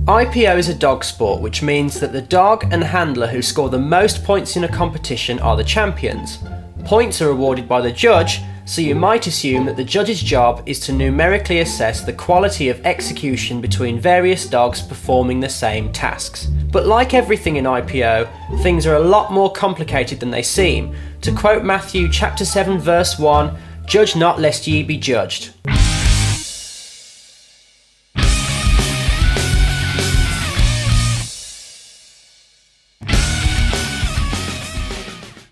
IPO is a dog sport, which means that the dog and handler who score the most points in a competition are the champions. Points are awarded by the judge, so you might assume that the judge's job is to numerically assess the quality of execution between various dogs performing the same tasks. But like everything in IPO, things are a lot more complicated than they seem. To quote Matthew chapter 7 verse 1, "Judge not lest ye be judged."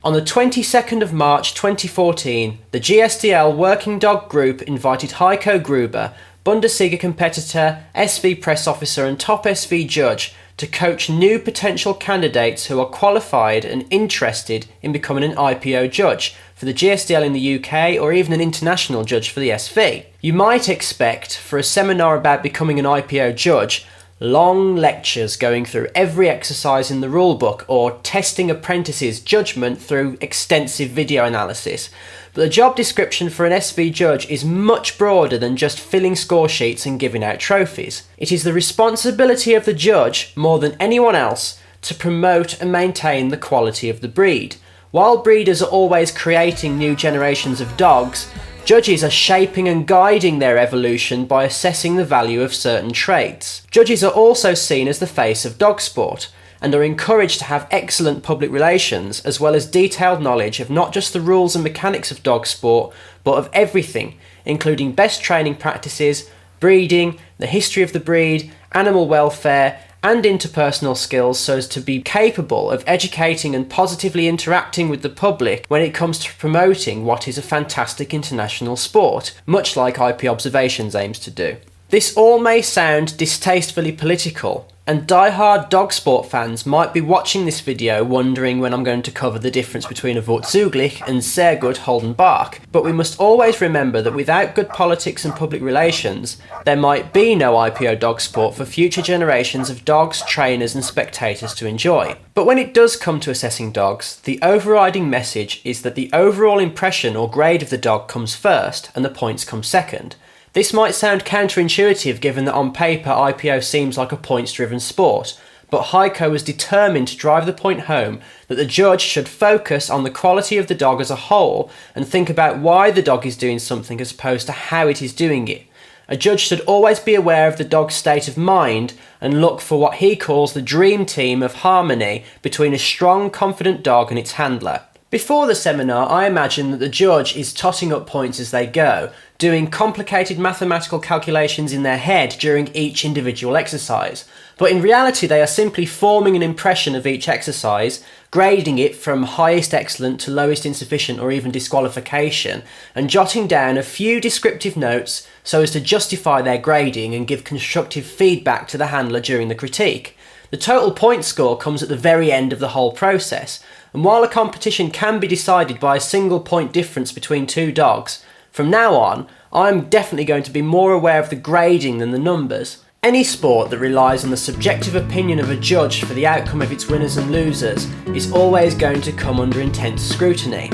On the 22nd of March 2014, the GSDL Working Dog Group invited Heiko Gruber, Bundesliga competitor, SV press officer and top SV judge, to coach new potential candidates who are qualified and interested in becoming an IPO judge for the GSDL in the UK or even an international judge for the SV. You might expect, for a seminar about becoming an IPO judge, long lectures going through every exercise in the rulebook or testing apprentices' judgment through extensive video analysis. But the job description for an SV judge is much broader than just filling score sheets and giving out trophies. It is the responsibility of the judge, more than anyone else, to promote and maintain the quality of the breed. While breeders are always creating new generations of dogs, judges are shaping and guiding their evolution by assessing the value of certain traits. Judges are also seen as the face of dog sport and are encouraged to have excellent public relations as well as detailed knowledge of not just the rules and mechanics of dog sport, but of everything, including best training practices, breeding, the history of the breed, animal welfare, and interpersonal skills so as to be capable of educating and positively interacting with the public when it comes to promoting what is a fantastic international sport, much like IP Observations aims to do. This all may sound distastefully political, and die-hard dog sport fans might be watching this video wondering when I'm going to cover the difference between a Vorzüglich and sehr gut Holden Bark, but we must always remember that without good politics and public relations, there might be no IPO dog sport for future generations of dogs, trainers and spectators to enjoy. But when it does come to assessing dogs, the overriding message is that the overall impression or grade of the dog comes first and the points come second. This might sound counterintuitive given that on paper IPO seems like a points-driven sport, but Heiko was determined to drive the point home that the judge should focus on the quality of the dog as a whole and think about why the dog is doing something as opposed to how it is doing it. A judge should always be aware of the dog's state of mind and look for what he calls the dream team of harmony between a strong, confident dog and its handler. Before the seminar, I imagine that the judge is totting up points as they go, doing complicated mathematical calculations in their head during each individual exercise. But in reality, they are simply forming an impression of each exercise, grading it from highest excellent to lowest insufficient or even disqualification, and jotting down a few descriptive notes so as to justify their grading and give constructive feedback to the handler during the critique. The total point score comes at the very end of the whole process, and while a competition can be decided by a single point difference between two dogs, from now on, I'm definitely going to be more aware of the grading than the numbers. Any sport that relies on the subjective opinion of a judge for the outcome of its winners and losers is always going to come under intense scrutiny.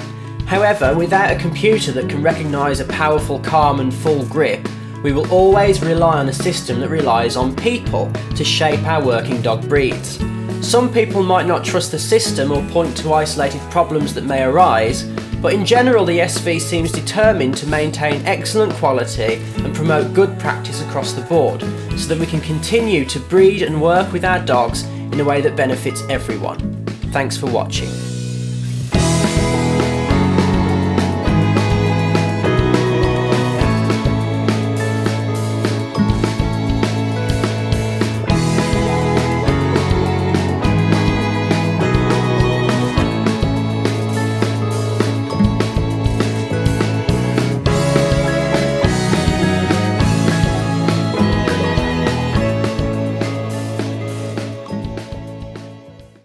However, without a computer that can recognise a powerful, calm and full grip, we will always rely on a system that relies on people to shape our working dog breeds. Some people might not trust the system or point to isolated problems that may arise, but in general the SV seems determined to maintain excellent quality and promote good practice across the board, so that we can continue to breed and work with our dogs in a way that benefits everyone. Thanks for watching.